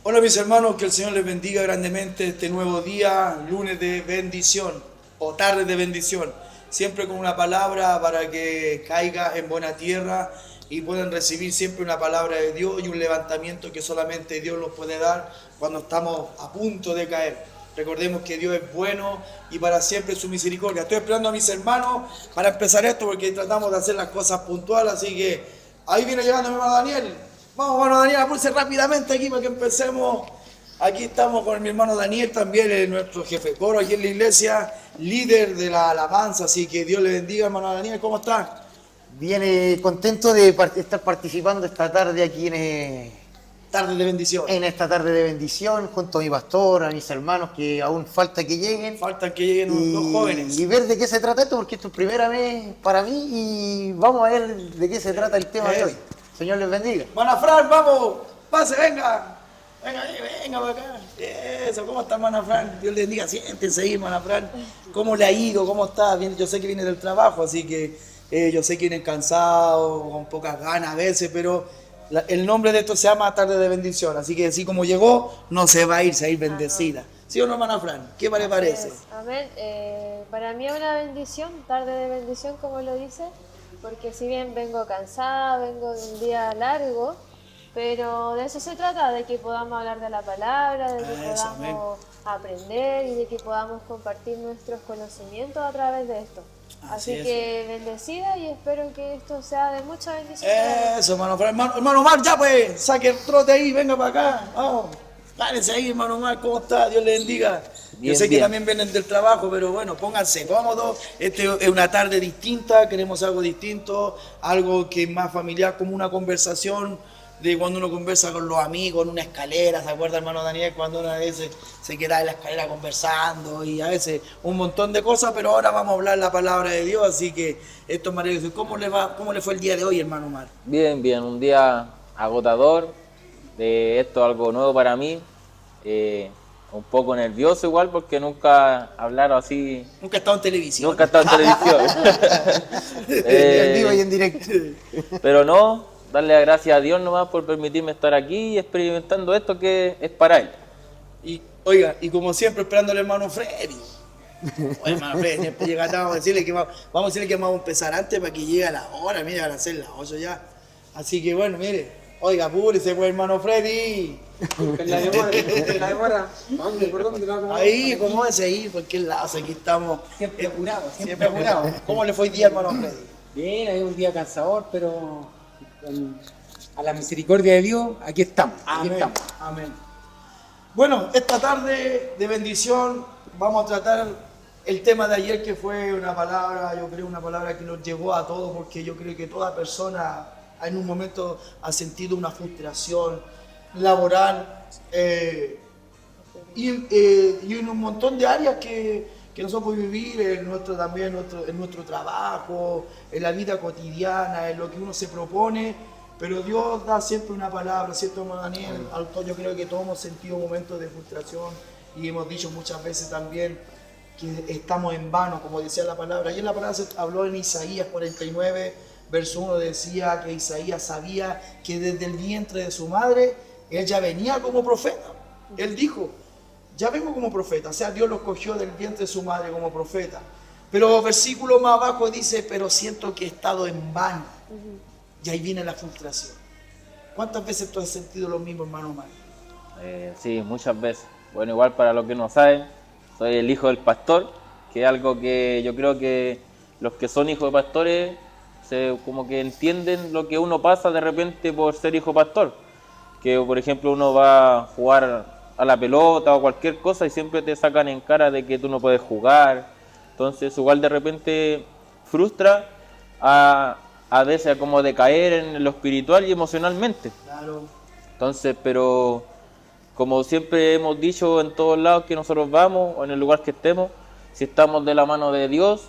Hola mis hermanos, que el Señor les bendiga grandemente este nuevo día, lunes de bendición o tarde de bendición, siempre con una palabra para que caiga en buena tierra y puedan recibir siempre una palabra de Dios y un levantamiento que solamente Dios nos puede dar cuando estamos a punto de caer. Recordemos que Dios es bueno y para siempre su misericordia. Estoy esperando a mis hermanos para empezar esto porque tratamos de hacer las cosas puntuales, así que ahí viene llegando mi hermano Daniel. Vamos, hermano Daniel, apúrese rápidamente aquí para que empecemos. Aquí estamos con mi hermano Daniel, también es nuestro jefe de coro aquí en la iglesia, líder de la alabanza, así que Dios le bendiga, hermano Daniel, ¿cómo está? Viene contento de estar participando esta tarde aquí Tarde de bendición. en esta tarde de bendición, junto a mi pastor, a mis hermanos que aún falta que lleguen. Faltan que lleguen los jóvenes. Y ver de qué se trata esto, porque esto es primera vez para mí y vamos a ver de qué se trata el tema de hoy. Señor les bendiga. Hermana Fran, vamos, pase, venga. Venga, venga para acá. Eso, ¿cómo está, hermana Fran? Dios le bendiga, siéntense ahí, hermana Fran. ¿Cómo le ha ido? ¿Cómo está? Yo sé que viene del trabajo, así que yo sé que vienen cansados, con pocas ganas a veces, pero el nombre de esto se llama Tarde de Bendición, así que así como llegó, no se va a ir bendecida. ¿Sí o no, hermana Fran? ¿Qué le parece? Amén. Para mí es una bendición, tarde de bendición, como lo dice, porque si bien vengo cansada, vengo de un día largo, pero de eso se trata, de que podamos hablar de la palabra, de que Eso, amén. podamos aprender y de que podamos compartir nuestros conocimientos a través de esto. Así Así es. que bendecida y espero que esto sea de mucha bendición. para Eso, hermano Fran. Hermano Omar, ya pues, saque el trote ahí, venga para acá. Vamos. Párense ahí, hermano Omar, ¿cómo está? Dios le bendiga. Yo Bien, sé que bien. también vienen del trabajo, pero bueno, pónganse cómodos. Este es una tarde distinta, queremos algo distinto, algo que es más familiar, como una conversación de cuando uno conversa con los amigos en una escalera. ¿Se acuerda, hermano Daniel, cuando uno a veces se queda en la escalera conversando y a veces un montón de cosas? Pero ahora vamos a hablar la palabra de Dios, así que esto es maravilloso. ¿Cómo le va, cómo le fue el día de hoy, hermano Omar? Bien, bien, un día agotador, esto es algo nuevo para mí, un poco nervioso igual porque nunca hablaron así, Nunca he estado en televisión. nunca he estado en televisión. En vivo y en directo. Pero no, darle las gracias a Dios nomás por permitirme estar aquí y experimentando esto que es para Él. Y oiga, y como siempre esperando al hermano Freddy. Oye, hermano Freddy, siempre llega tarde, vamos a decirle que vamos a decirle que vamos a empezar antes para que llegue a la hora, mire, van a ser las 8 ya. Así que bueno, mire, oiga, apúrese pues, hermano Freddy. La demora. ¿Dónde? ¿Por dónde la demora? Ahí, ¿cómo es ahí? Porque el lazo, aquí estamos. Siempre apurado, Siempre apurado. ¿Cómo le fue el día, hermano Freddy? Bien, hay un día cansador, pero a la misericordia de Dios, aquí estamos. Aquí Amén. estamos. Amén. Bueno, esta tarde de bendición vamos a tratar el tema de ayer, que fue una palabra, yo creo, una palabra que nos llegó a todos, porque yo creo que toda persona en un momento ha sentido una frustración laboral y en un montón de áreas que nosotros podemos vivir, en nuestro, también en nuestro trabajo, en la vida cotidiana, en lo que uno se propone. Pero Dios da siempre una palabra, ¿cierto, hermano Daniel? Yo creo que todos hemos sentido momentos de frustración y hemos dicho muchas veces también que estamos en vano, como decía la palabra. Ayer la palabra se habló en Isaías 49, verso 1, decía que Isaías sabía que desde el vientre de su madre, él ya venía como profeta. Él dijo, ya vengo como profeta, o sea, Dios lo escogió del vientre de su madre como profeta. Pero versículo más abajo dice, pero siento que he estado en vano. Y ahí viene la frustración. ¿Cuántas veces tú has sentido lo mismo, hermano Omar? Sí, muchas veces. Bueno, igual para los que no saben, soy el hijo del pastor, que es algo que yo creo que los que son hijos de pastores como que entienden lo que uno pasa de repente por ser hijo pastor. Que por ejemplo uno va a jugar a la pelota o cualquier cosa y siempre te sacan en cara de que tú no puedes jugar. Entonces igual de repente frustra a veces como de caer en lo espiritual y emocionalmente. Claro. Entonces, pero como siempre hemos dicho en todos lados que nosotros vamos o en el lugar que estemos, si estamos de la mano de Dios,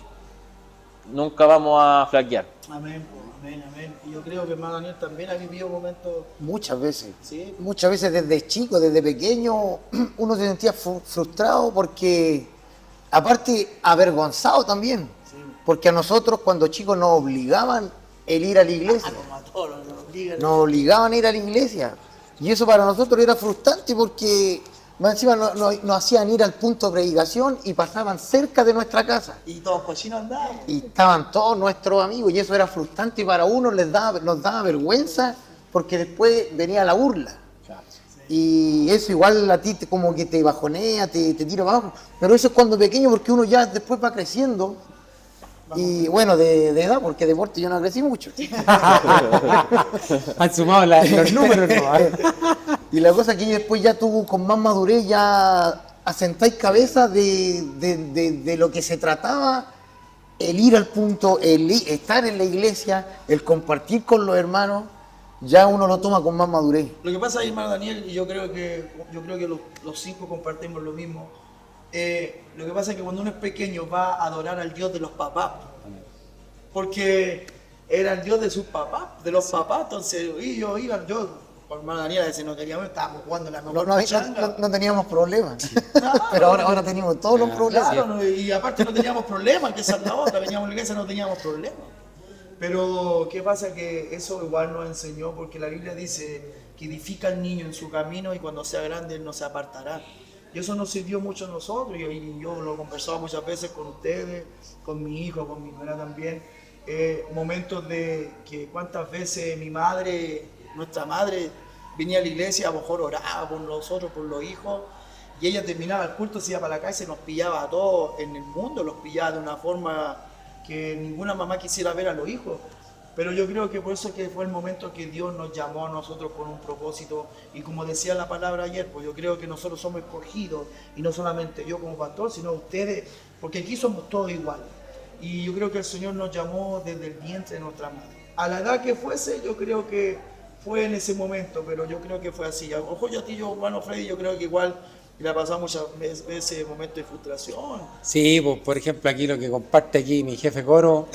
nunca vamos a flaquear. Amén, amén, amén. Y yo creo que hermano Daniel también ha vivido momentos, Muchas veces. ¿sí? Muchas veces desde chico, desde pequeño, uno se sentía frustrado porque, aparte, avergonzado también. Sí. Porque a nosotros cuando chicos nos obligaban el ir a la iglesia. Como a todos nos obligan. Nos obligaban a ir a la iglesia. Y eso para nosotros era frustrante porque más encima nos hacían ir al punto de predicación y pasaban cerca de nuestra casa. Y todos cochinos andaban. Y estaban todos nuestros amigos y eso era frustrante y para uno nos daba vergüenza porque después venía la burla. Y eso igual a ti como que te bajonea, te tira abajo. Pero eso es cuando pequeño porque uno ya después va creciendo. Y bueno, de edad, porque deporte yo no crecí mucho. Han sumado los números, ¿no? Y la cosa es que después ya tú con más madurez ya asentáis cabeza de lo que se trataba, el ir al punto, estar en la iglesia, el compartir con los hermanos, ya uno lo toma con más madurez. Lo que pasa, hermano Daniel, y yo creo que los 5 compartimos lo mismo. Lo que pasa es que cuando uno es pequeño va a adorar al Dios de los papás, porque era el Dios de sus papás, de los papás. Entonces yo con hermano Daniel a veces no queríamos, estábamos jugando la mejor changa. No teníamos problemas, Claro. pero ahora tenemos todos los problemas. Claro, y aparte no teníamos problemas, que esa es la otra, veníamos a la iglesia, no teníamos problemas. Pero ¿qué pasa? Que eso igual nos enseñó, porque la Biblia dice que edifica al niño en su camino y cuando sea grande él no se apartará. Y eso nos sirvió mucho a nosotros, y yo lo he conversado muchas veces con ustedes, con mi hijo, con mi hermana también. Momentos de que cuántas veces nuestra madre, venía a la iglesia, a lo mejor oraba por nosotros, por los hijos, y ella terminaba el culto, se iba para la casa y nos pillaba a todos en el mundo, los pillaba de una forma que ninguna mamá quisiera ver a los hijos. Pero yo creo que por eso que fue el momento que Dios nos llamó a nosotros con un propósito, y como decía la palabra ayer, pues yo creo que nosotros somos escogidos, y no solamente yo como pastor, sino ustedes, porque aquí somos todos iguales. Y yo creo que el Señor nos llamó desde el vientre de nuestra madre. A la edad que fuese, yo creo que fue en ese momento, pero yo creo que fue así. A lo mejor hermano Freddy, yo creo que igual le ha pasado muchas veces momentos de frustración. Sí, pues por ejemplo aquí lo que comparte aquí mi jefe coro,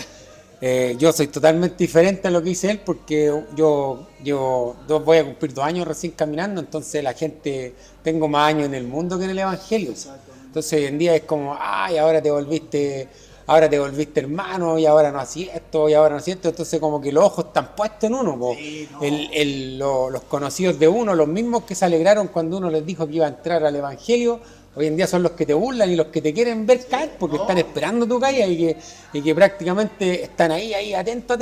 yo soy totalmente diferente a lo que dice él porque yo voy a cumplir 2 años recién caminando, entonces la gente, tengo más años en el mundo que en el Evangelio. Entonces hoy en día es como, ay, ahora te volviste hermano y ahora no hacía esto y ahora no hacía esto, entonces como que los ojos están puestos en uno, po. Sí, no. Los conocidos de uno, los mismos que se alegraron cuando uno les dijo que iba a entrar al Evangelio, hoy en día son los que te burlan y los que te quieren ver caer porque están esperando tu caída y que prácticamente están ahí atentos,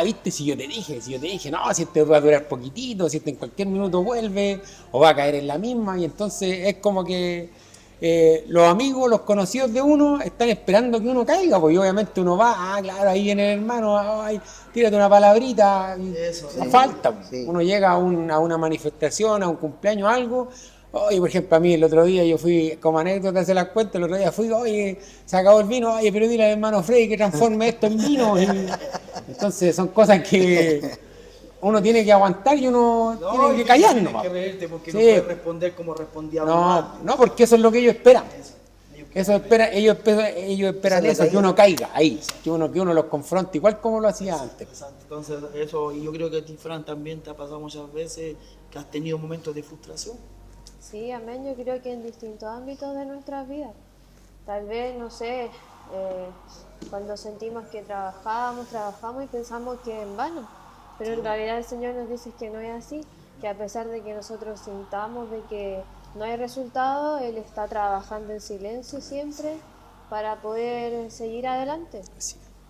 viste, si yo te dije, no, si este va a durar poquitito, si este en cualquier minuto vuelve o va a caer en la misma, y entonces es como que los amigos, los conocidos de uno están esperando que uno caiga, porque obviamente uno va, claro, ahí viene el hermano, ay, tírate una palabrita, Eso, no sí. falta. Sí. Uno llega a una manifestación, a un cumpleaños, algo. Oye, por ejemplo, a mí el otro día yo fui, como anécdota, se las cuento, el otro día fui, oye, se acabó el vino, oye, pero dile al hermano Freddy que transforme esto en vino. Entonces son cosas que uno tiene que aguantar y uno tiene que callar tienes nomás. que reírte porque Sí. no puedes responder como respondía uno antes. No, porque eso es lo que ellos esperan. Eso. Ellos esperan Esa es la eso, que uno caiga ahí, que uno los confronte igual como lo hacía antes. Exacto. Entonces, eso, y yo creo que a ti, Fran, también te ha pasado muchas veces que has tenido momentos de frustración. Sí, amén. Yo creo que en distintos ámbitos de nuestras vidas. Tal vez, no sé, cuando sentimos que trabajamos y pensamos que en vano. Pero en realidad el Señor nos dice que no es así, que a pesar de que nosotros sintamos de que no hay resultado, Él está trabajando en silencio siempre para poder seguir adelante.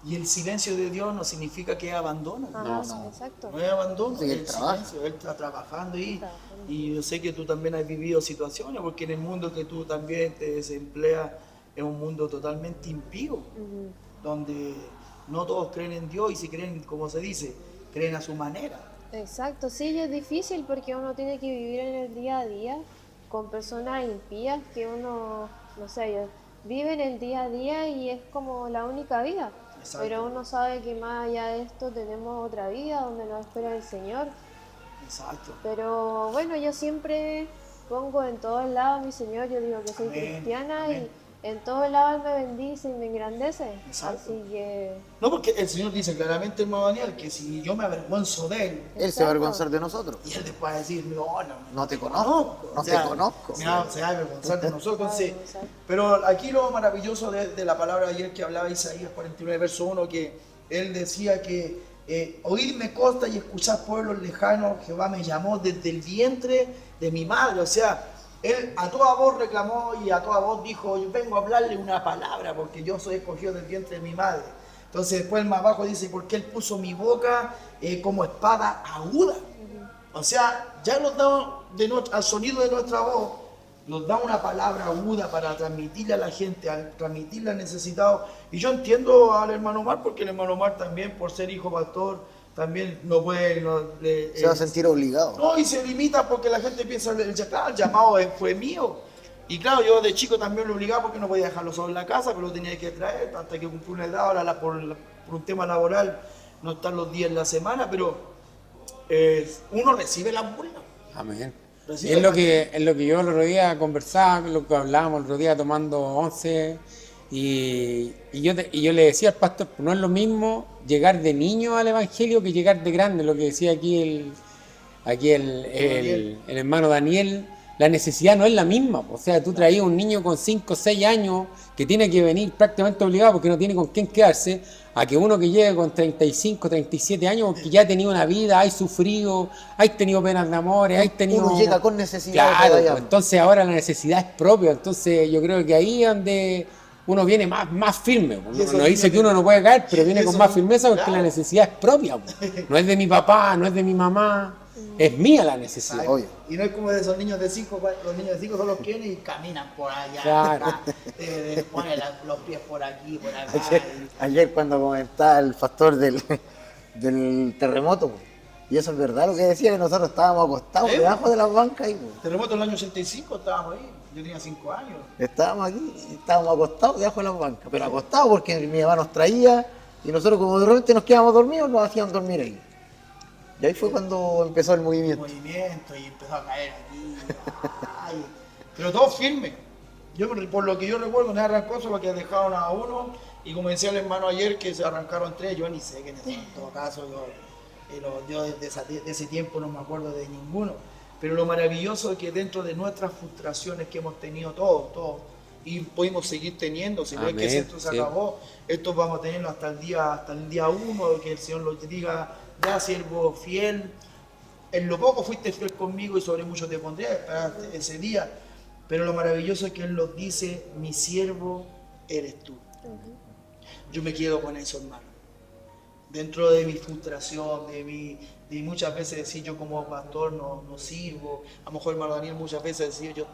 Y el silencio de Dios no significa que abandona. Ajá, exacto. No es abandono, Sí, es Él el trabaja. silencio, Él está trabajando Trabajando. y yo sé que tú también has vivido situaciones, porque en el mundo que tú también te desempleas es un mundo totalmente impío, Ujú. donde no todos creen en Dios, y si creen, como se dice, creen a su manera. Exacto, sí, y es difícil porque uno tiene que vivir en el día a día con personas impías que uno, no sé, viven el día a día y es como la única vida. Exacto. Pero uno sabe que más allá de esto tenemos otra vida donde nos espera el Señor. Exacto. Pero bueno, yo siempre pongo en todos lados a mi Señor, yo digo que soy Amén, cristiana amén. y en todos lados Él me bendice y me engrandece. Exacto. Así que No, porque el Señor dice claramente, hermano Daniel, que si yo me avergüenzo de Él, Él se va a avergonzar de nosotros. y Él después va a decir, no No te conozco, no te conozco. Se va a avergonzar de nosotros. Entonces, Exacto. pero aquí lo maravilloso de la palabra de ayer que hablaba Isaías 49, verso 1, que él decía que oírme costa y escuchar pueblos lejanos, Jehová me llamó desde el vientre de mi madre. O sea, él a toda voz reclamó y a toda voz dijo, yo vengo a hablarle una palabra porque yo soy escogido del vientre de mi madre. Entonces después más abajo dice, porque él puso mi boca como espada aguda. O sea, ya nos da al sonido de nuestra voz, nos da una palabra aguda para transmitirle a la gente, transmitirle al necesitado. Y yo entiendo al hermano Omar, porque el hermano Omar también, por ser hijo pastor, también no puede... Se va a sentir obligado. No, y se limita porque la gente piensa, el llamado fue mío. Y claro, yo de chico también lo obligaba porque no podía dejarlo solo en la casa, pero lo tenía que traer hasta que cumplió una edad. Ahora por un tema laboral no están los días en la semana, pero uno recibe la burla. Amén. Recibe Es lo que yo el otro día conversaba, lo que hablábamos el otro día tomando 11, y yo le decía al pastor, no es lo mismo llegar de niño al evangelio que llegar de grande, lo que decía aquí el hermano Daniel. La necesidad no es la misma, o sea, tú traías un niño con 5 o 6 años que tiene que venir prácticamente obligado porque no tiene con quién quedarse, a que uno que llegue con 35, 37 años, que ya ha tenido una vida, hay sufrido, hay tenido penas de amores, hay tenido... Uno llega con necesidad. Claro, pues, entonces ahora la necesidad es propia, entonces yo creo que ahí es donde uno viene más firme. No dice que uno no puede caer, pero viene con más firmeza porque la necesidad es propia. No es de mi papá, no es de mi mamá, es mía la necesidad. Obvio. Y no es como de esos niños de 5, los niños de 5 son los que vienen y caminan por allá, Claro. ponen los pies por aquí, por acá. Ayer cuando comentaba el pastor del terremoto, pues, y eso es verdad lo que decía, que nosotros estábamos acostados debajo de las bancas. Terremoto en el año 85 estábamos ahí, yo tenía 5 años. Estábamos aquí, estábamos acostados debajo de las bancas, pero acostados porque mi mamá nos traía y nosotros como de repente nos quedábamos dormidos, nos hacían dormir ahí. Y ahí fue cuando empezó el movimiento. Y empezó a caer aquí. Ay, pero todo firme. Yo, por lo que yo recuerdo, no arrancó solo que dejaron a uno. Y como decía el hermano ayer, que se arrancaron 3, yo ni sé quiénes son. En todo caso, yo de ese tiempo no me acuerdo de ninguno. Pero lo maravilloso es que dentro de nuestras frustraciones que hemos tenido todos, y pudimos seguir teniendo, si no es que el centro se acabó, esto vamos a tenerlo hasta el día 1, que el Señor lo diga, ya siervo fiel, en lo poco fuiste fiel conmigo y sobre mucho te pondré, esperaste ese día. Pero lo maravilloso es que Él nos dice, mi siervo eres tú. Yo me quedo con eso, hermano. Dentro de mi frustración, de muchas veces decir yo como pastor no sirvo. A lo mejor hermano Daniel muchas veces decir yo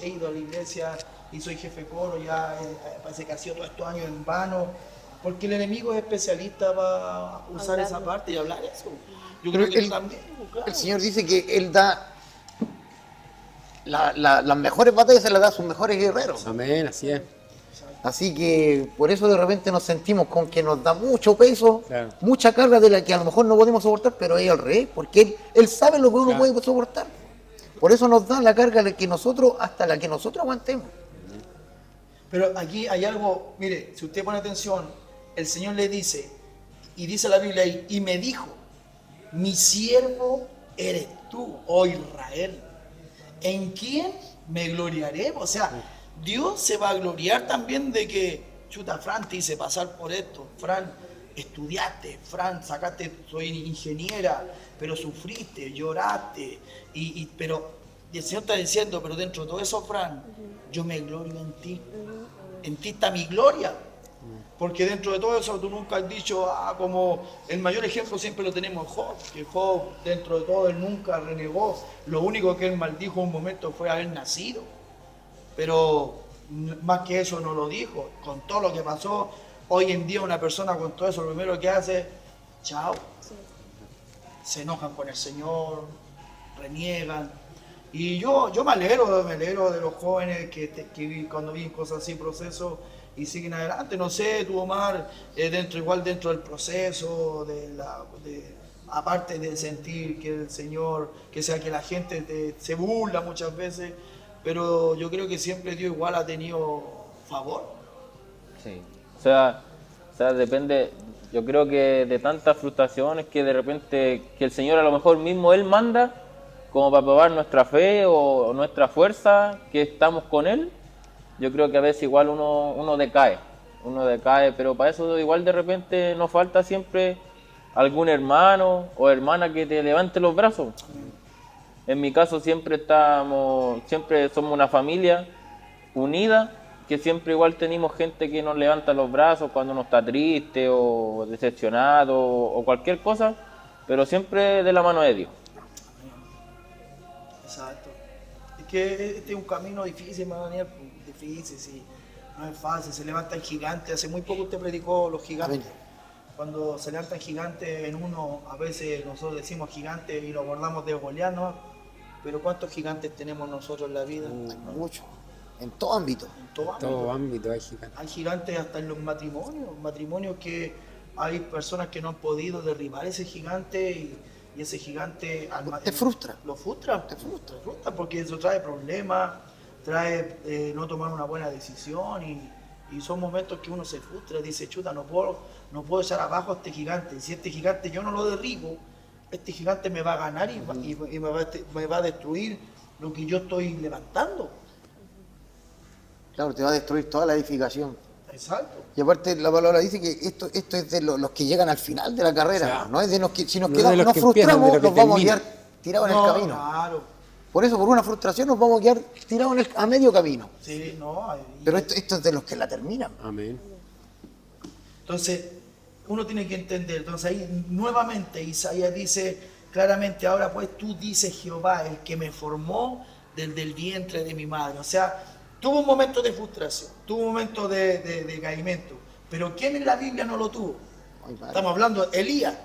he ido a la iglesia y soy jefe de coro, ya parece que ha sido todos estos años en vano. Porque el enemigo es especialista para usar esa parte y hablar eso. Yo creo que él también, claro. El Señor dice que Él da las mejores batallas, se las da a sus mejores guerreros. Amén, así es. Así que por eso de repente nos sentimos con que nos da mucho peso, Claro. mucha carga de la que a lo mejor no podemos soportar, pero es al revés, porque Él sabe lo que uno puede soportar. Por eso nos da la carga hasta la que nosotros aguantemos. Pero aquí hay algo, mire, si usted pone atención, el Señor le dice, y dice la Biblia ahí, y me dijo, mi siervo eres tú, oh Israel, ¿en quién me gloriaré? O sea, Dios se va a gloriar también de que, chuta, Fran te hice pasar por esto, Fran, estudiaste, Fran, soy ingeniera, pero sufriste, lloraste, pero el Señor está diciendo, pero dentro de todo eso, Fran, yo me glorio en ti está mi gloria. Porque dentro de todo eso tú nunca has dicho, como el mayor ejemplo siempre lo tenemos en Job, que Job dentro de todo él nunca renegó, lo único que él maldijo un momento fue haber nacido, pero más que eso no lo dijo, con todo lo que pasó, hoy en día una persona con todo eso lo primero que hace, chao, se enojan con el Señor, reniegan, y yo me alegro de los jóvenes que cuando viven cosas así, procesos, y siguen adelante. No sé, tú Omar, dentro del proceso, aparte de sentir que el Señor, que la gente se burla muchas veces, pero yo creo que siempre Dios igual ha tenido favor. Sí, o sea, depende, yo creo que de tantas frustraciones que de repente, que el Señor a lo mejor mismo Él manda, como para probar nuestra fe o nuestra fuerza, que estamos con Él. Yo creo que a veces igual uno decae, pero para eso igual de repente nos falta siempre algún hermano o hermana que te levante los brazos. En mi caso siempre somos una familia unida, que siempre igual tenemos gente que nos levanta los brazos cuando uno está triste o decepcionado o cualquier cosa, pero siempre de la mano de Dios. Exacto. Es que este es un camino difícil, hermano Daniel, difícil, sí. No es fácil, se levantan gigantes. Hace muy poco usted predicó los gigantes. Amén. Cuando se levantan gigantes en uno, a veces nosotros decimos gigantes y lo acordamos de Goliat, ¿no? Pero ¿cuántos gigantes tenemos nosotros en la vida? Mucho. En todo ámbito. En todo ámbito. Todo ámbito hay gigantes. Hay gigantes hasta en los matrimonios que hay personas que no han podido derribar ese gigante y ese gigante Te frustra. Lo frustra, te frustra porque eso trae problemas, trae no tomar una buena decisión y son momentos que uno se frustra, dice, chuta, no puedo echar abajo a este gigante, si este gigante yo no lo derribo, este gigante me va a ganar y me va a destruir lo que yo estoy levantando. Claro, te va a destruir toda la edificación. Exacto. Y aparte la palabra dice que esto es de los que llegan al final de la carrera, O sea, no es de los que si nos no es de quedamos, los nos que empiezan, frustramos, de los que nos vamos a terminan. quedar tirados en No, el camino. claro. Por eso, por una frustración, nos vamos a quedar tirados a medio camino. Sí, no. Pero esto es de los que la terminan. Amén. Entonces, uno tiene que entender. Entonces ahí nuevamente Isaías dice claramente, ahora pues tú dices Jehová, el que me formó desde el vientre de mi madre. O sea, tuvo un momento de frustración, tuvo un momento de caimiento. Pero ¿quién en la Biblia no lo tuvo? Ay, padre. Estamos hablando de Elías.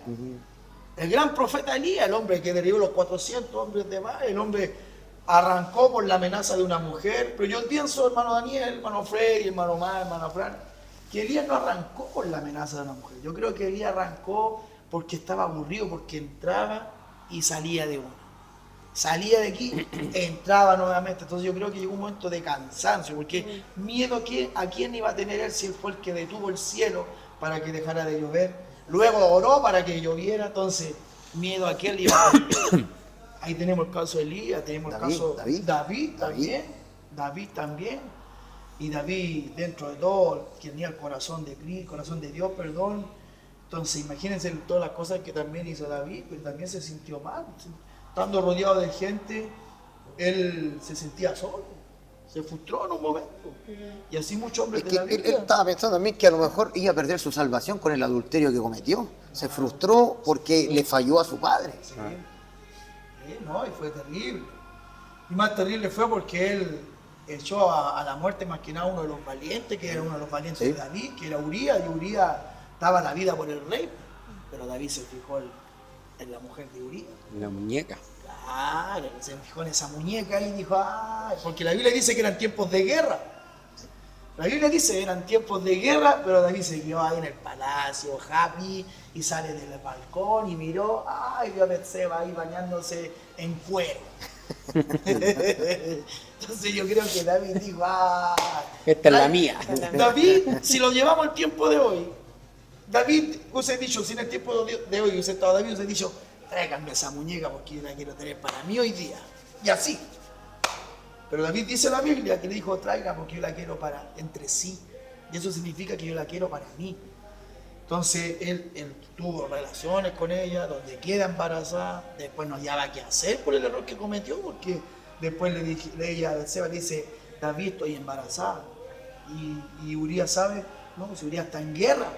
El gran profeta Elías, el hombre que derribó los 400 hombres de Baal, el hombre arrancó por la amenaza de una mujer. Pero yo pienso, hermano Daniel, hermano Freddy, hermano Mar, hermano Fran, que Elías no arrancó por la amenaza de una mujer. Yo creo que Elías arrancó porque estaba aburrido, porque entraba y salía de una. Salía de aquí, entraba nuevamente. Entonces yo creo que llegó un momento de cansancio, porque miedo a quién iba a tener él si él fue el que detuvo el cielo para que dejara de llover. Luego oró para que lloviera, entonces miedo a quién le iba a tener. Ahí tenemos el caso de Elías, tenemos el caso de David también. Y David, dentro de todo, tenía el corazón de Cristo, corazón de Dios, perdón. Entonces imagínense todas las cosas que también hizo David, pero también se sintió mal. Estando rodeado de gente, él se sentía solo, se frustró en un momento. Y así muchos hombres Es de la que él Biblia. estaba pensando también que a lo mejor iba a perder su salvación con el adulterio que cometió. Se frustró porque le falló a su padre. Sí, no, y fue terrible. Y más terrible fue porque él echó a la muerte más que nada uno de los valientes, que era uno de los valientes Sí. de David, que era Urías, y Urías daba la vida por el rey, pero David se fijó en la mujer de Urías. La muñeca. Claro, se fijó en esa muñeca y dijo, ay, porque la Biblia dice que eran tiempos de guerra. La Biblia dice que eran tiempos de guerra, pero David se quedó ahí en el palacio, happy, y sale del balcón y miró, ay, vio a Betseba ahí bañándose en cuero. Entonces yo creo que David dijo, ah, Esta es la mía. David, si lo llevamos al tiempo de hoy, David hubiese dicho, si en el tiempo de hoy hubiese estado David, hubiese dicho, tráiganme esa muñeca porque yo la quiero tener para mí hoy día. Y así. Pero David dice en la Biblia que le dijo, traiga porque yo la quiero para entre sí. Y eso significa que yo la quiero para mí. Entonces él tuvo relaciones con ella, donde queda embarazada, después no hallaba qué hacer por el error que cometió, porque después ella a Betseba le dice, David, estoy embarazada. Y Urías sabe, no, si Urías está en guerra,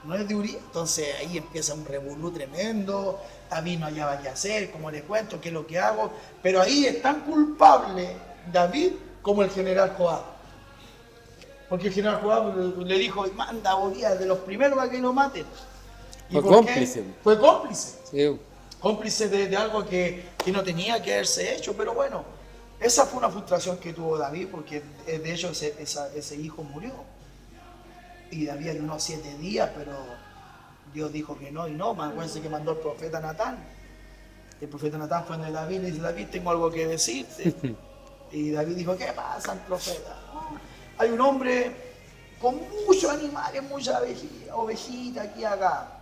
no es de Urías. Entonces ahí empieza un revolú tremendo, David no hallaba qué hacer, como les cuento, qué es lo que hago, pero ahí es tan culpable David como el general Joab. Porque el general Joab le dijo, manda a Urías de los primeros a que lo maten. ¿Y Fue por qué? cómplice. Fue cómplice. Sí. Cómplice de algo que no tenía que haberse hecho, pero bueno, esa fue una frustración que tuvo David, porque de hecho ese hijo murió. Y David ayunó 7 días, pero Dios dijo que no, y no, más acuérdense que mandó el profeta Natán. El profeta Natán fue donde David y le dice, David, tengo algo que decirte. Y David dijo, ¿qué pasa el profeta? Hay un hombre con muchos animales, muchas ovejitas aquí y acá.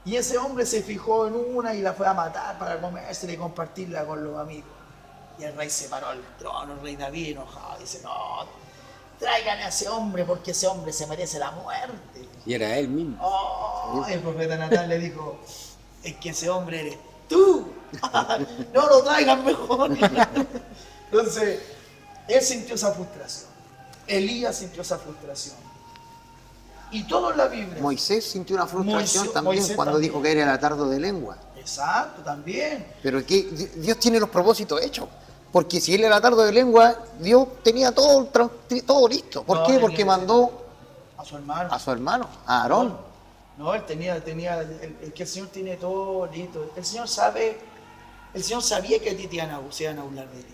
Y ese hombre se fijó en una y la fue a matar para comérsela y compartirla con los amigos. Y el rey se paró al trono, el rey David enojado, dice, no, traigan a ese hombre porque ese hombre se merece la muerte. Y era él mismo. Oh, No, el profeta Natán le dijo, es que ese hombre eres tú. No lo traigan mejor. Entonces, él sintió esa frustración. Elías sintió esa frustración. Y todo en la Biblia. Moisés sintió una frustración también Moisés cuando también. dijo que era el atardo de lengua. Exacto, también. Pero que Dios tiene los propósitos hechos. Porque si él era atardo de lengua, Dios tenía todo listo. ¿Por No, qué? Porque tenía- mandó A su hermano. a su hermano, a Aarón. No, él tenía, es que el Señor tiene todo listo. El Señor sabía que a ti se iban a burlar de ti.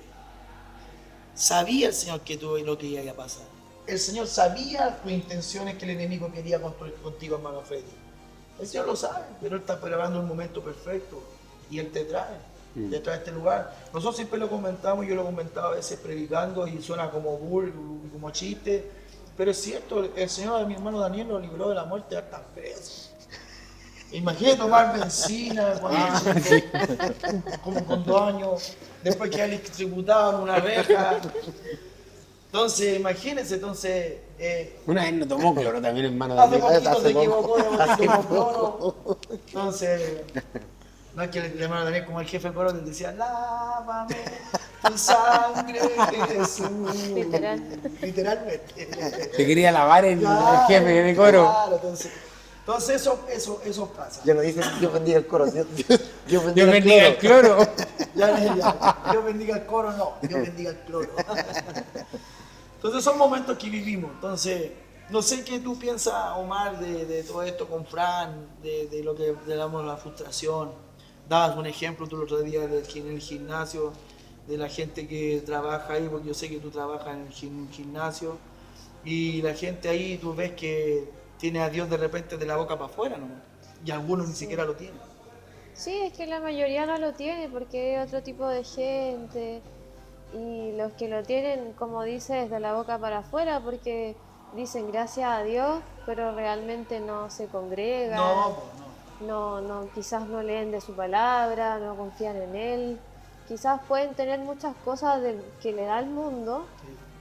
Sabía el Señor que tú lo que iba a pasar. El Señor sabía tus intenciones que el enemigo quería construir contigo, hermano Freddy. El Señor lo sabe, pero Él está preparando un momento perfecto y Él te trae a este lugar. Nosotros siempre lo comentamos, yo lo comentaba a veces predicando y suena como como chiste, pero es cierto, el Señor a mi hermano Daniel lo libró de la muerte de hartas veces. Imagínate tomar benzina como con 2 años, después que electrocutado en una reja. Entonces, imagínense, Una vez no tomó cloro también, hermano. hace Daniel. poquito se equivocó, de cloro. Entonces, no es que el hermano Daniel, como el jefe de coro, le decía, lávame tu sangre, Jesús. Literalmente. Te quería lavar el Claro, jefe de coro. Claro, entonces eso pasa. Ya no dice Dios bendiga el coro, Dios Dios bendiga bendiga el cloro. Ya, Dios bendiga el coro, no, Dios bendiga el cloro. Entonces son momentos que vivimos. Entonces, no sé qué tú piensas, Omar, de todo esto con Fran, de lo que le damos la frustración. Dabas un ejemplo tú el otro día en el gimnasio, de la gente que trabaja ahí, porque yo sé que tú trabajas en el gimnasio, y la gente ahí tú ves que tiene a Dios de repente de la boca para afuera, ¿no? Y algunos ni siquiera lo tienen. Sí, es que la mayoría no lo tiene porque es otro tipo de gente y los que lo tienen, como dices, de la boca para afuera porque dicen gracias a Dios, pero realmente no se congregan, No, pues no. quizás no leen de su palabra, no confían en Él, quizás pueden tener muchas cosas que le da el mundo,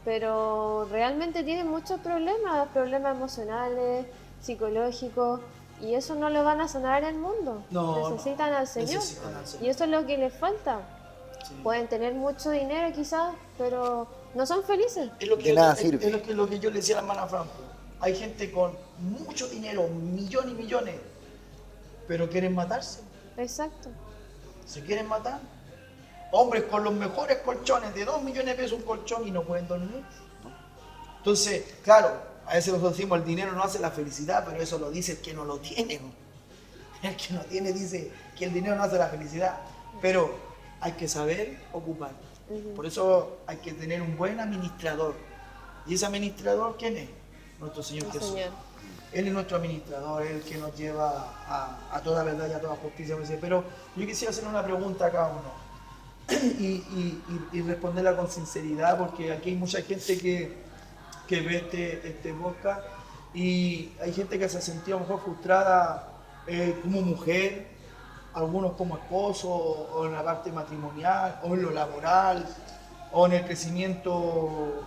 pero realmente tienen muchos problemas emocionales, psicológicos. Y eso no lo van a sanar en el mundo. No, Necesitan al Señor. necesitan al Señor. Y eso es lo que les falta. Sí. Pueden tener mucho dinero quizás, pero no son felices. Es lo que, De nada es- sirve. es lo que yo le decía a la hermana Franco. Hay gente con mucho dinero, millones y millones, pero quieren matarse. Exacto. Se quieren matar. Hombres con los mejores colchones, de 2 millones de pesos un colchón y no pueden dormir. Entonces, claro, a veces nosotros decimos el dinero no hace la felicidad, pero eso lo dice el que no lo tiene. ¿No? El que no tiene dice que el dinero no hace la felicidad, pero hay que saber ocupar. Por eso hay que tener un buen administrador. ¿Y ese administrador quién es? Nuestro Señor El Jesús. Señor. Él es nuestro administrador, es el que nos lleva a toda verdad y a toda justicia. Pero yo quisiera hacer una pregunta a cada uno y responderla con sinceridad, porque aquí hay mucha gente que ve este podcast y hay gente que se ha sentido a lo mejor frustrada como mujer, algunos como esposo, o en la parte matrimonial, o en lo laboral, o en el crecimiento,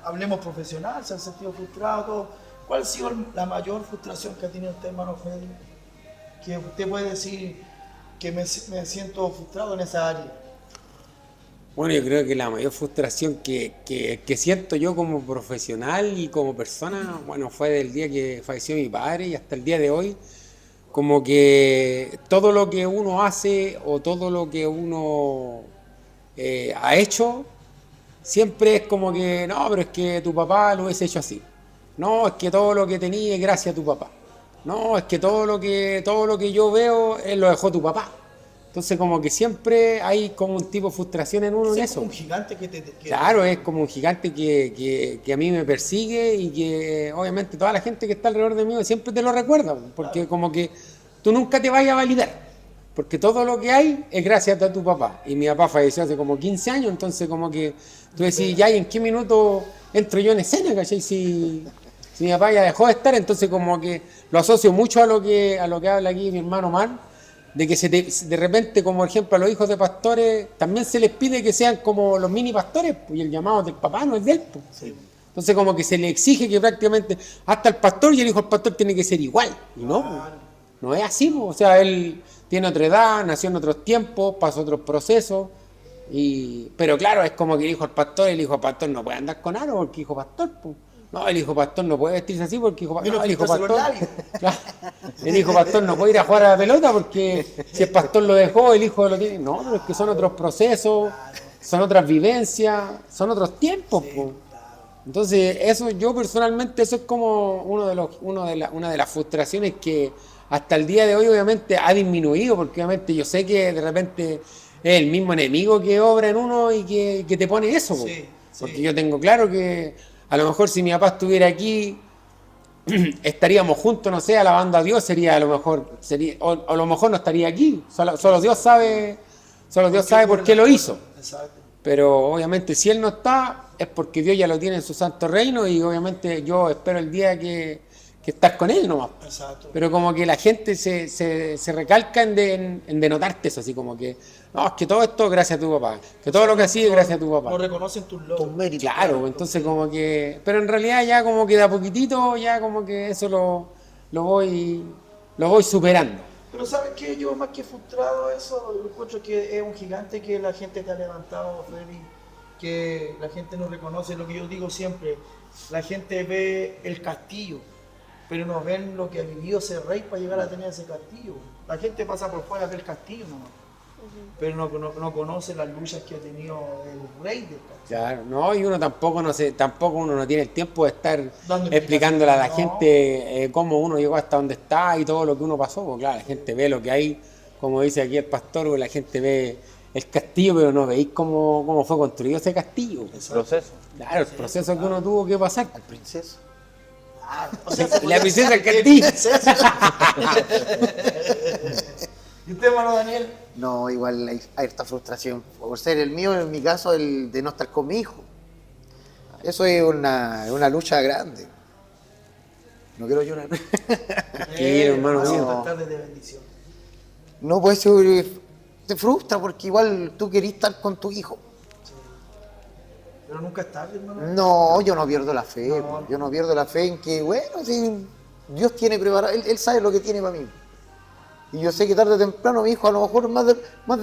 hablemos profesional, se han sentido frustrados. ¿Cuál ha sido la mayor frustración que ha tenido usted, hermano Freddy? Que usted puede decir que me siento frustrado en esa área. Bueno, yo creo que la mayor frustración que siento yo como profesional y como persona, bueno, fue del día que falleció mi padre y hasta el día de hoy, como que todo lo que uno hace o todo lo que uno ha hecho, siempre es como que, no, pero es que tu papá lo hubiese hecho así. No, es que todo lo que tenía es gracias a tu papá. No, es que todo lo que yo veo, él lo dejó tu papá. Entonces como que siempre hay como un tipo de frustración en uno en Es eso. como un gigante que Claro, es como un gigante que a mí me persigue y que obviamente toda la gente que está alrededor de mí siempre te lo recuerda, porque como que tú nunca te vayas a validar, porque todo lo que hay es gracias a tu papá. Y mi papá falleció hace como 15 años, entonces como que tú decís, ya, ¿y en qué minuto entro yo en escena, cachai? Si mi papá ya dejó de estar, entonces como que lo asocio mucho a lo que habla aquí mi hermano Mar, de que de repente, como por ejemplo a los hijos de pastores, también se les pide que sean como los mini pastores, pues, y el llamado del papá no es de él. Pues. Sí. Entonces como que se le exige que prácticamente hasta el pastor y el hijo del pastor tiene que ser igual, y no. Pues. Claro. no es así, po. O sea, él tiene otra edad, nació en otros tiempos, pasó otros procesos. Pero claro, es como que el hijo del pastor no puede andar con aro porque hijo pastor, po. No, el hijo pastor no puede vestirse así porque Menos el hijo pintarse los pastor. labios. Claro, el hijo pastor no puede ir a jugar a la pelota porque si el pastor lo dejó, el hijo lo tiene. No, pero es que son otros procesos, son otras vivencias, son otros tiempos, po. Entonces, eso yo personalmente, eso es como una de las frustraciones que hasta el día de hoy obviamente ha disminuido, porque obviamente yo sé que de repente es el mismo enemigo que obra en uno y que te pone eso, po. Sí, Porque sí. yo tengo claro que a lo mejor si mi papá estuviera aquí, estaríamos juntos, no sé, alabando a Dios, sería a lo mejor, o a lo mejor no estaría aquí, solo Dios sabe por qué lo hizo. Exacto. Pero obviamente si él no está, es porque Dios ya lo tiene en su santo reino y obviamente yo espero el día que estás con él nomás. Exacto. Pero como que la gente se recalca en denotarte eso, así como que, no, es que todo esto es gracias a tu papá, que todo lo que hacía es gracias a tu papá. No reconocen tus Tus logros. méritos. Claro, entonces como que, pero en realidad ya como que de a poquitito, ya como que eso lo voy superando. Pero ¿sabes qué? Yo más que frustrado eso, yo encuentro que es un gigante que la gente te ha levantado, Freddy, que la gente no reconoce lo que yo digo siempre. La gente ve el castillo, pero no ven lo que ha vivido ese rey para llegar a tener ese castillo. La gente pasa por fuera del castillo nomás, pero no conoce las luchas que ha tenido el rey del castillo. Claro, no, y uno tampoco uno no tiene el tiempo de estar Dando explicándole a la explicaciones, gente cómo uno llegó hasta donde está y todo lo que uno pasó, porque claro, la gente ve lo que hay, como dice aquí el pastor, pues la gente ve el castillo, pero no veis cómo fue construido ese castillo. Proceso. Claro, el proceso que uno tuvo que pasar. Al princeso. Ah, o sea, Y la princesa del castillo. ¿Y usted, hermano Daniel? No, igual hay esta frustración. Por ser el mío, en mi caso, el de no estar con mi hijo. Eso es una lucha grande. No quiero llorar. hermano ha sido mío. una tarde de bendición. No puede ser, te frustra porque igual tú querís estar con tu hijo. Pero nunca es tarde, hermano. No, yo no pierdo la fe. No. Po. Yo no pierdo la fe en que, bueno, si Dios tiene preparado, él sabe lo que tiene para mí. Y yo sé que tarde o temprano mi hijo, a lo mejor más de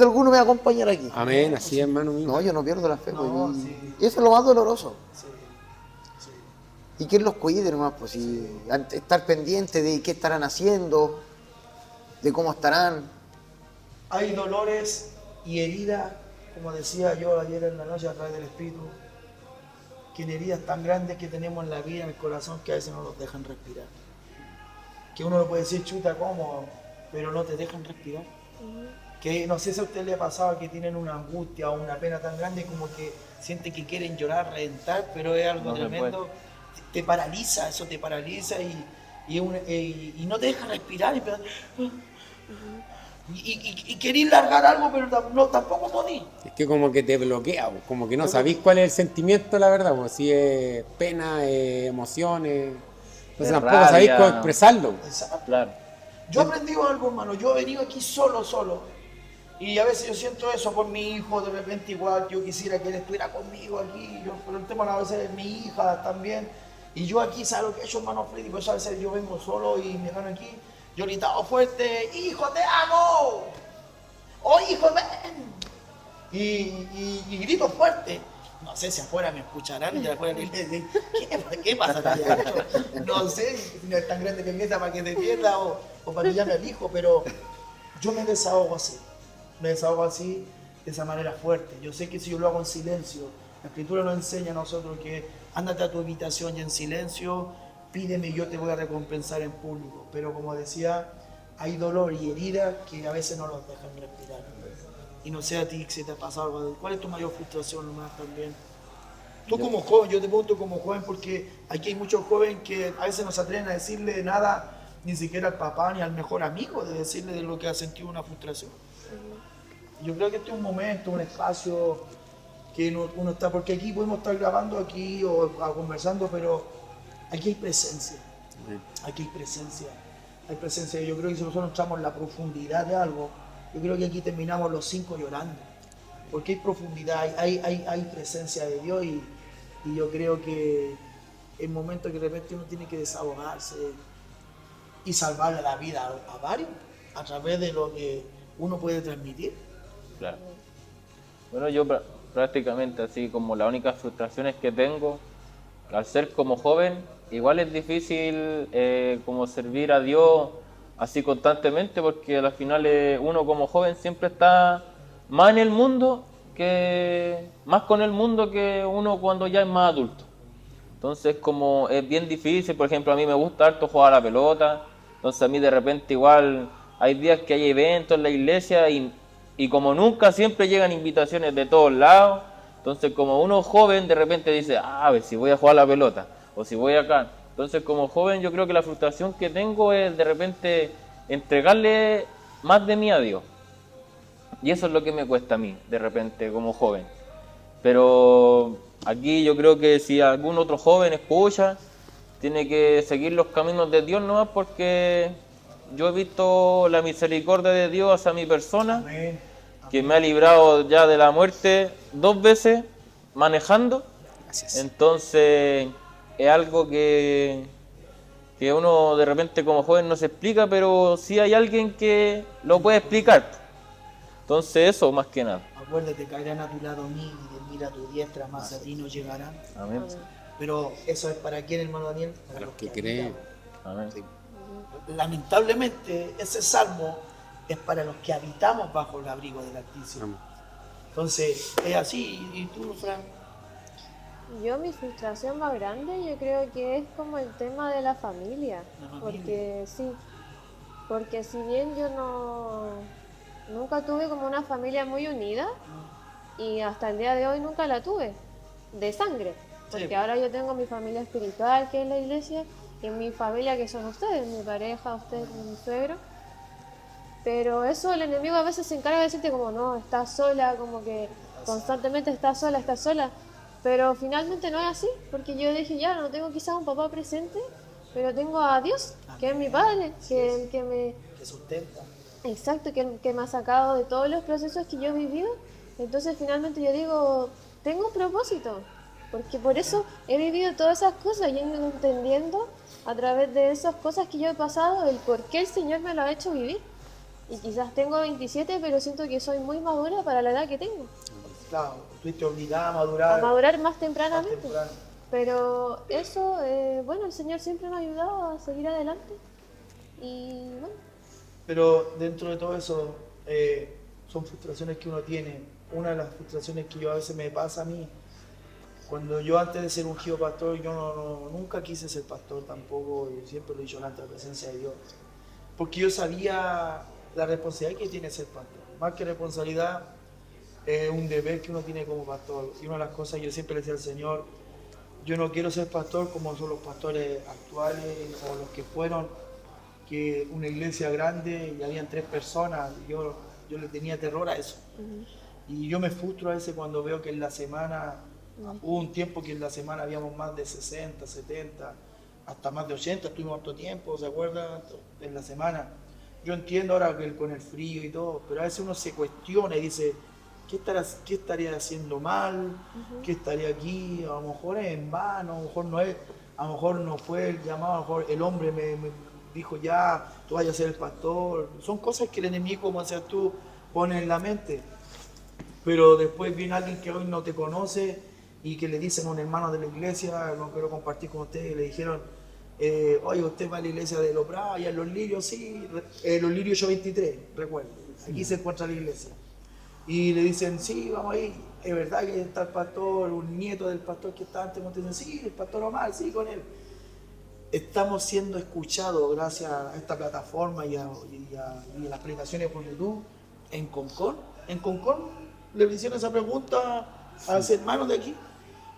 alguno me va a acompañar aquí. Amén, así es, hermano mío. No, yo no pierdo la fe. No, Pues, sí. y eso es lo más doloroso. Sí, sí. Y que él los cuide nomás, pues, y estar pendiente de qué estarán haciendo, de cómo estarán. Hay dolores y heridas, como decía yo ayer en la noche a través del Espíritu, que en heridas tan grandes que tenemos en la vida, en el corazón, que a veces no nos dejan respirar. Que uno lo puede decir, chuta, ¿cómo? Pero no te dejan respirar. Que no sé si a usted le ha pasado que tienen una angustia o una pena tan grande como que sienten que quieren llorar, reventar, pero es algo No se tremendo. Te paraliza, eso te paraliza y no te deja respirar. Y querís largar algo, pero tampoco podís. Es que como que te bloquea, pues, como que no sabéis cuál es el sentimiento, la verdad, pues si es pena, emociones, entonces Es tampoco rabia. sabéis cómo expresarlo. Exacto. Claro. Yo he aprendido algo, hermano. Yo he venido aquí solo. Y a veces yo siento eso por mi hijo, de repente igual yo quisiera que él estuviera conmigo aquí, pero el tema a veces es mi hija también. Y yo aquí, ¿sabes lo que he hecho, hermano Freddy? Pues a veces yo vengo solo y me gano aquí, yo gritaba fuerte, hijo, te amo. Oh, hijo, ven. Y grito fuerte. No sé si afuera me escucharán y de afuera le dicen, ¿qué pasa allá? No sé si no es tan grande que empieza para que te pierda o para que llame al hijo, pero yo me desahogo así. Me desahogo así, de esa manera fuerte. Yo sé que si yo lo hago en silencio, la Escritura nos enseña a nosotros que ándate a tu habitación y en silencio, pídeme y yo te voy a recompensar en público. Pero como decía, hay dolor y herida que a veces no nos dejan respirar. Y no sé a ti si te ha pasado algo. ¿Cuál es tu mayor frustración nomás también? Tú como joven, yo te pregunto como joven porque aquí hay muchos jóvenes que a veces no se atreven a decirle nada, ni siquiera al papá ni al mejor amigo, de decirle de lo que ha sentido una frustración. Yo creo que este es un momento, un espacio que uno está, porque aquí podemos estar grabando aquí o conversando, pero aquí hay presencia. Aquí hay presencia. Hay presencia. Yo creo que si nosotros entramos en la profundidad de algo, yo creo que aquí terminamos los 5 llorando. Porque hay profundidad, hay presencia de Dios y yo creo que es momento que de repente uno tiene que desahogarse. y salvarle la vida a varios a través de lo que uno puede transmitir. Claro. Bueno, yo prácticamente así como las únicas frustraciones que tengo, al ser como joven, igual es difícil como servir a Dios así constantemente, porque al final uno como joven siempre está más en el mundo más con el mundo que uno cuando ya es más adulto. Entonces como es bien difícil, por ejemplo a mí me gusta harto jugar a la pelota, entonces a mí de repente igual hay días que hay eventos en la iglesia y como nunca siempre llegan invitaciones de todos lados, entonces como uno joven de repente dice, a ver si voy a jugar a la pelota o si voy acá. Entonces como joven yo creo que la frustración que tengo es de repente entregarle más de mí a Dios. Y eso es lo que me cuesta a mí de repente como joven. Pero aquí yo creo que si algún otro joven escucha, tiene que seguir los caminos de Dios nomás, porque yo he visto la misericordia de Dios hacia mi persona, Amén. que me ha librado ya de la muerte 2 veces manejando. Gracias. Entonces es algo que uno de repente como joven no se explica, pero sí hay alguien que lo puede explicar. Entonces eso más que nada. Acuérdate, caerán a tu lado mil y mira a tu diestra, más a ti no llegarán. Amén. Pero eso es para quién, hermano Daniel, Para los que creen. Amén. Lamentablemente ese salmo es para los que habitamos bajo el abrigo del Altísimo. Amén. Entonces es así. ¿Y tú, Fran? Yo mi frustración más grande yo creo que es como el tema de la familia, La familia. porque sí, porque si bien yo nunca tuve como una familia muy unida y hasta el día de hoy nunca la tuve de sangre, porque Sí. ahora yo tengo mi familia espiritual que es la iglesia y mi familia que son ustedes, mi pareja, ustedes, mi suegro. Pero eso el enemigo a veces se encarga de decirte como no, estás sola, como que constantemente estás sola. Pero finalmente no es así, porque yo dije ya, no tengo quizás un papá presente, pero tengo a Dios, que es mi padre, que me... Que sustenta. Exacto, que me ha sacado de todos los procesos que yo he vivido. Entonces finalmente yo digo, tengo un propósito, porque por eso he vivido todas esas cosas y he ido entendiendo a través de esas cosas que yo he pasado el por qué el Señor me lo ha hecho vivir. Y quizás tengo 27, pero siento que soy muy madura para la edad que tengo. Claro, estuviste obligada a A madurar madurar más más tempranamente. temprano. Pero eso, bueno, el Señor siempre me ha ayudado a seguir adelante. Y bueno, Pero dentro de todo eso, son frustraciones que uno tiene. Una de las frustraciones que yo a veces me pasa a mí, cuando yo antes de ser ungido pastor, yo nunca quise ser pastor tampoco, y siempre lo he dicho ante la presencia de Dios. Porque yo sabía la responsabilidad que tiene ser pastor. Más que responsabilidad, es un deber que uno tiene como pastor. Y una de las cosas que yo siempre le decía al Señor, yo no quiero ser pastor como son los pastores actuales o los que fueron, que una iglesia grande y habían 3 personas. Yo le tenía terror a eso. Y yo me frustro a veces cuando veo que en la semana, hubo un tiempo que en la semana habíamos más de 60, 70, hasta más de 80, estuvimos harto tiempo, ¿se acuerdan? En la semana. Yo entiendo ahora que con el frío y todo, pero a veces uno se cuestiona y dice, ¿qué estaría haciendo mal? ¿Qué estaría aquí? A lo mejor es en vano, a lo mejor no es, a lo mejor no fue el llamado, a lo mejor el hombre me dijo ya, tú vayas a ser el pastor. Son cosas que el enemigo, como decías tú, pone en la mente. Pero después viene alguien que hoy no te conoce y que le dicen a un hermano de la iglesia, no quiero compartir con ustedes, y le dijeron, oye, usted va a la iglesia de Los Bravos, en Los Lirios, sí, Los Lirios 823, recuerdo, aquí se encuentra la iglesia. Y le dicen, sí, vamos ahí, es verdad que está el pastor, un nieto del pastor que está antes, y dicen, sí, el pastor Omar, sí, con él. Estamos siendo escuchados gracias a esta plataforma y a las predicaciones por YouTube en Concón. En Concón le hicieron esa pregunta a los hermanos de aquí.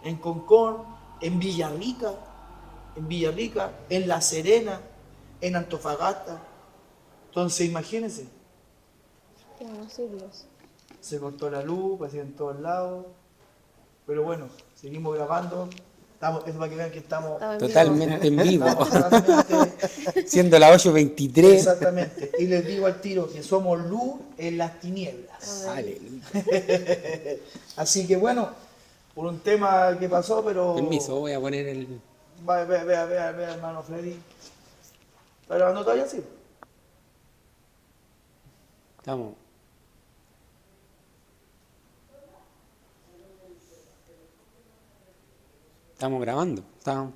En Concón, en Villarrica, en La Serena, en Antofagasta. Entonces, imagínense, no sé Dios. se cortó la luz, parecía en todos lados. Pero bueno, seguimos grabando. Es para que vean que estamos Totalmente en vivo. totalmente. Siendo las 8:23. Exactamente. Y les digo al tiro que somos luz en las tinieblas. Aleluya. Así que bueno, por un tema que pasó, pero... Permiso, voy a poner el. Vea, hermano Freddy. ¿Está grabando todavía? Sí. Estamos. Estamos grabando. Estamos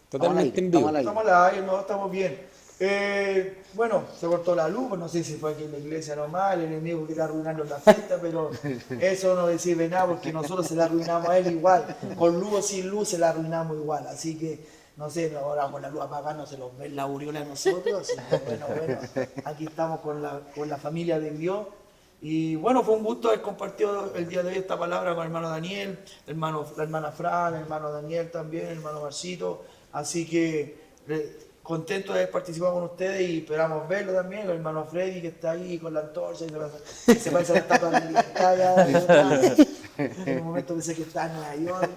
totalmente en vivo. estamos al aire. Estamos al aire, no, estamos bien. Bueno, se cortó la luz, pues no sé si fue aquí en la iglesia nomás, el enemigo quiere arruinarnos la fiesta, pero eso no le sirve nada porque nosotros se la arruinamos a él igual, con luz o sin luz se la arruinamos igual, así que no sé, ahora con la luz apagada no se nos ve la aureola a nosotros, así que bueno, aquí estamos con la familia de Dios. Y bueno, fue un gusto haber compartido el día de hoy esta palabra con el hermano Daniel, la hermana Fran, el hermano Daniel también, el hermano Marcito. Así que contento de haber participado con ustedes y esperamos verlo también, con el hermano Freddy que está ahí con la antorcha y se parece a la estatua de la libertad ya, en el momento que sé que está en Nueva York.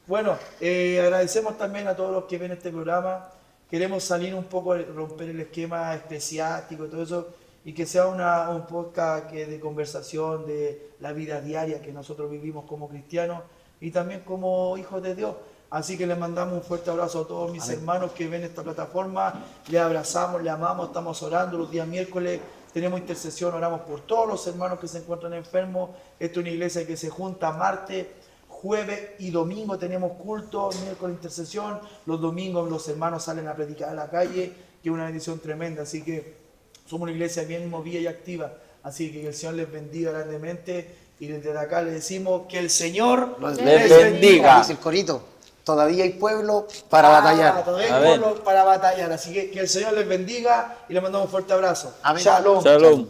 Bueno, agradecemos también a todos los que ven este programa. Queremos salir un poco, romper el esquema eclesiástico y todo eso, y que sea un podcast de conversación de la vida diaria que nosotros vivimos como cristianos y también como hijos de Dios. Así que les mandamos un fuerte abrazo a todos mis hermanos que ven esta plataforma, les abrazamos, les amamos, estamos orando los días miércoles, tenemos intercesión, oramos por todos los hermanos que se encuentran enfermos. Esta es una iglesia que se junta martes, jueves y domingo, tenemos culto, miércoles intercesión, los domingos los hermanos salen a predicar a la calle, que es una bendición tremenda, así que somos una iglesia bien movida y activa, así que el Señor les bendiga grandemente y desde acá les decimos que el Señor les bendiga. Dice el corito, todavía hay pueblo para batallar. Todavía hay pueblo para batallar, así que el Señor les bendiga y les mandamos un fuerte abrazo. Amén. Shalom. Shalom.